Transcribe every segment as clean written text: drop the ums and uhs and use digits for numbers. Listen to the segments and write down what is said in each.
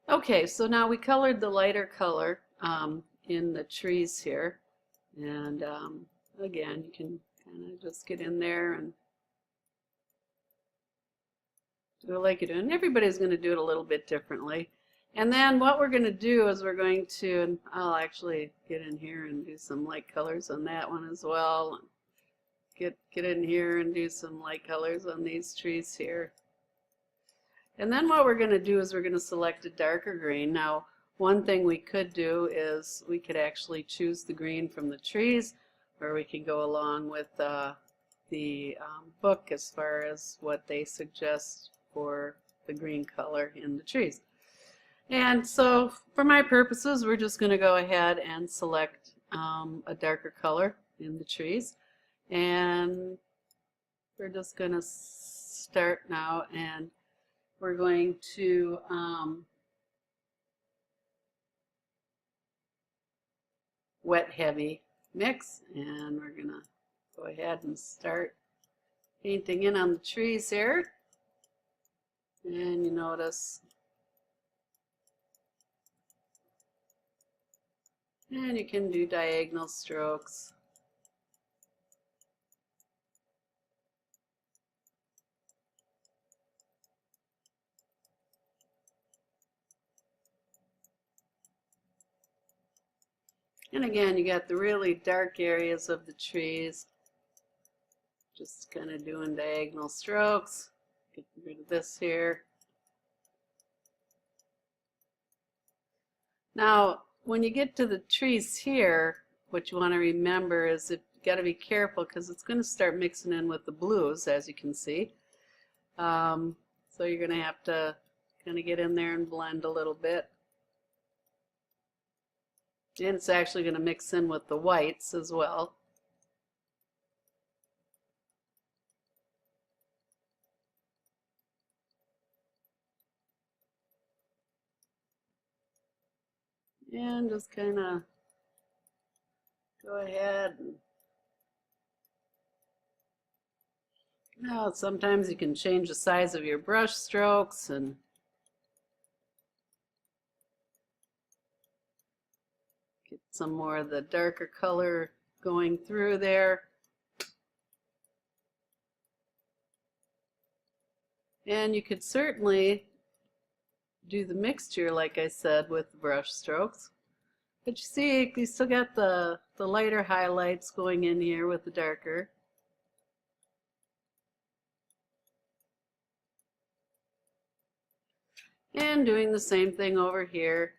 Okay, so now we colored the lighter color in the trees here. And again, you can kind of just get in there and do it like you do. And everybody's going to do it a little bit differently. And then what we're going to do is we're going to, and I'll actually get in here and do some light colors on that one as well. Get in here and do some light colors on these trees here. And then what we're going to do is we're going to select a darker green. Now, one thing we could do is we could actually choose the green from the trees, or we could go along with the book as far as what they suggest for the green color in the trees. And so for my purposes, we're just going to go ahead and select a darker color in the trees. And we're just going to start now, and we're going to wet heavy mix, and we're going to go ahead and start painting in on the trees here. And you notice, and you can do diagonal strokes. And again, you got the really dark areas of the trees. Just kind of doing diagonal strokes. Get rid of this here. Now, when you get to the trees here, what you want to remember is that you got to be careful because it's going to start mixing in with the blues, as you can see. So you're going to have to kind of get in there and blend a little bit. And it's actually going to mix in with the whites as well. And just kind of go ahead and now sometimes you can change the size of your brush strokes and get some more of the darker color going through there. And you could certainly do the mixture, like I said, with the brush strokes. But you see, you still got the lighter highlights going in here with the darker. And doing the same thing over here.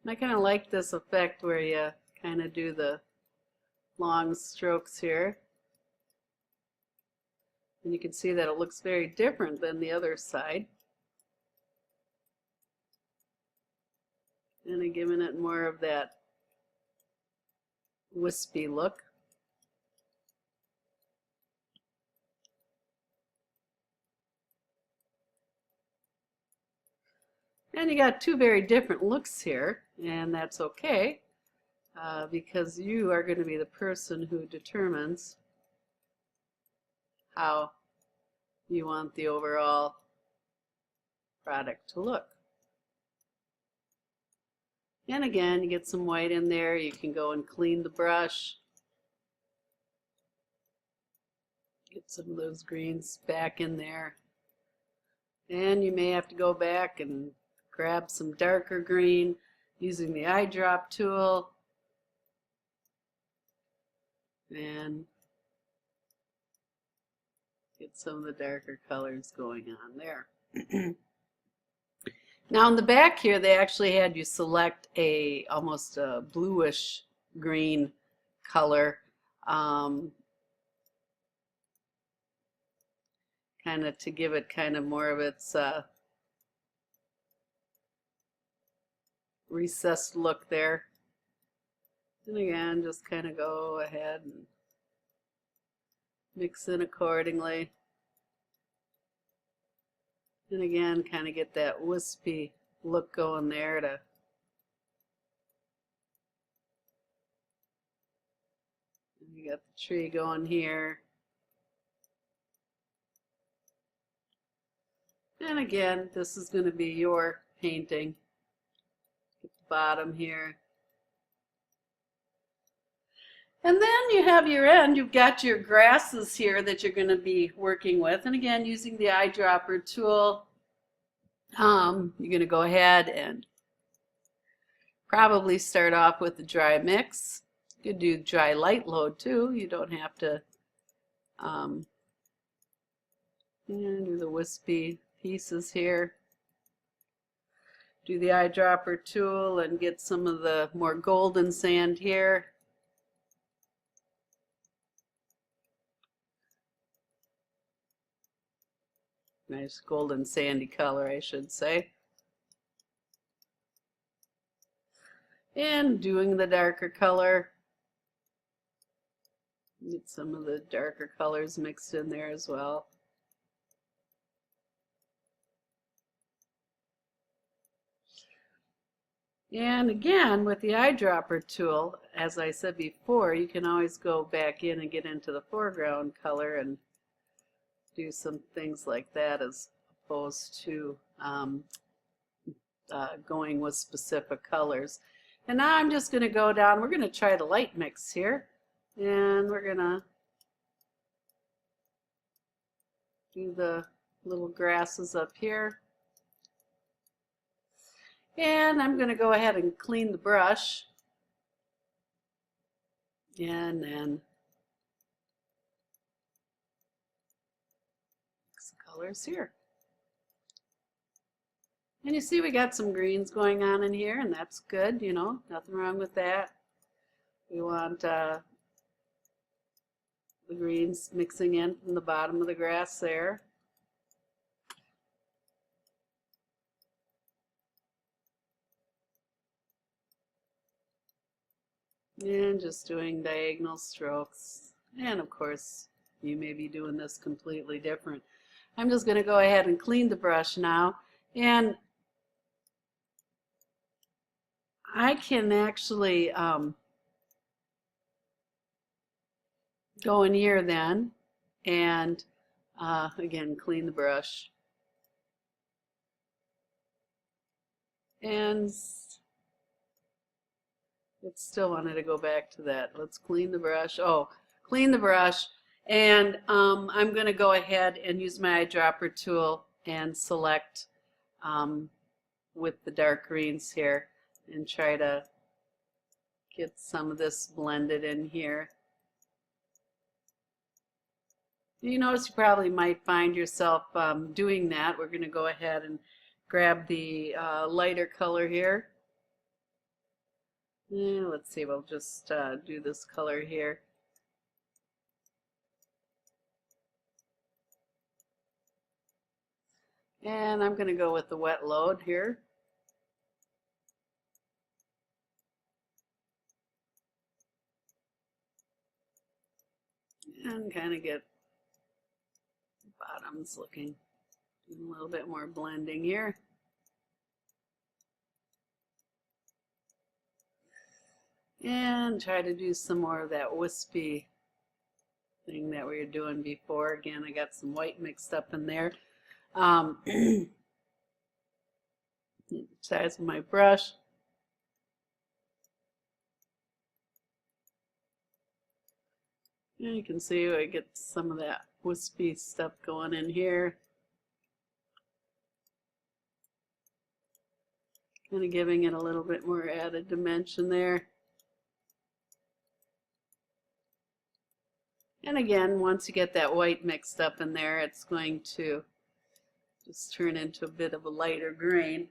And I kind of like this effect where you kind of do the long strokes here. And you can see that it looks very different than the other side. And giving it more of that wispy look. And you got two very different looks here, and that's okay, because you are going to be the person who determines how you want the overall product to look. And again, you get some white in there, you can go and clean the brush. Get some of those greens back in there. And you may have to go back and grab some darker green using the eyedrop tool. And get some of the darker colors going on there. Now in the back here, they actually had you select almost a bluish green color, kind of to give it kind of more of its recessed look there. And again, just kind of go ahead and mix in accordingly. And again, kind of get that wispy look going there to and you got the tree going here. And again, this is going to be your painting at the bottom here. And then you have your end, you've got your grasses here that you're going to be working with. And again, using the eyedropper tool, you're going to go ahead and probably start off with the dry mix. You could do dry light load too. You don't have to do the wispy pieces here. Do the eyedropper tool and get some of the more golden sand here. Nice golden sandy color, I should say. And doing the darker color. Get some of the darker colors mixed in there as well. And again, with the eyedropper tool, as I said before, you can always go back in and get into the foreground color and do some things like that as opposed to going with specific colors. And now I'm just going to go down, we're going to try the light mix here, and we're going to do the little grasses up here. And I'm going to go ahead and clean the brush and then mix the colors here. And you see we got some greens going on in here, and that's good, you know, nothing wrong with that. We want the greens mixing in from the bottom of the grass there. And just doing diagonal strokes. And of course, you may be doing this completely different. I'm just going to go ahead and clean the brush now. And I can actually go in here then and again clean the brush. And it still wanted to go back to that. Let's clean the brush. Oh, clean the brush. And I'm going to go ahead and use my eyedropper tool and select with the dark greens here and try to get some of this blended in here. You notice you probably might find yourself doing that. We're going to go ahead and grab the lighter color here. Yeah, let's see, we'll just do this color here. And I'm going to go with the wet load here. And kind of get the bottoms looking a little bit more blending here. And try to do some more of that wispy thing that we were doing before. Again, I got some white mixed up in there. Size of my brush. And you can see I get some of that wispy stuff going in here. Kind of giving it a little bit more added dimension there. And again, once you get that white mixed up in there, it's going to just turn into a bit of a lighter green.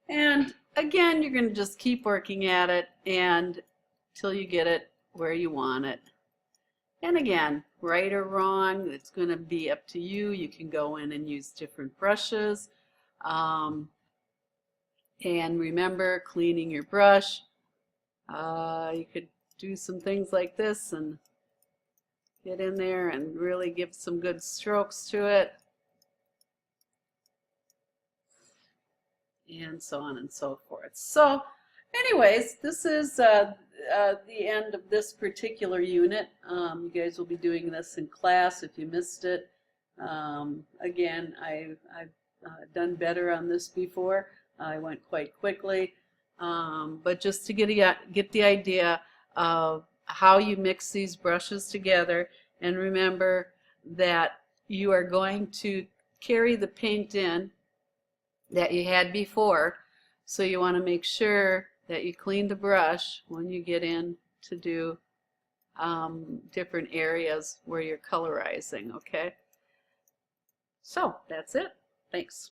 And again, you're going to just keep working at it and till you get it where you want it. And again, right or wrong, it's going to be up to you. You can go in and use different brushes. And remember, cleaning your brush. You could do some things like this and get in there and really give some good strokes to it. And so on and so forth. So anyways, this is the end of this particular unit. You guys will be doing this in class if you missed it. Again, I've done better on this before. I went quite quickly, but just to get the idea of how you mix these brushes together, and remember that you are going to carry the paint in that you had before, so you want to make sure that you clean the brush when you get in to do different areas where you're colorizing. Okay, so that's it. Thanks.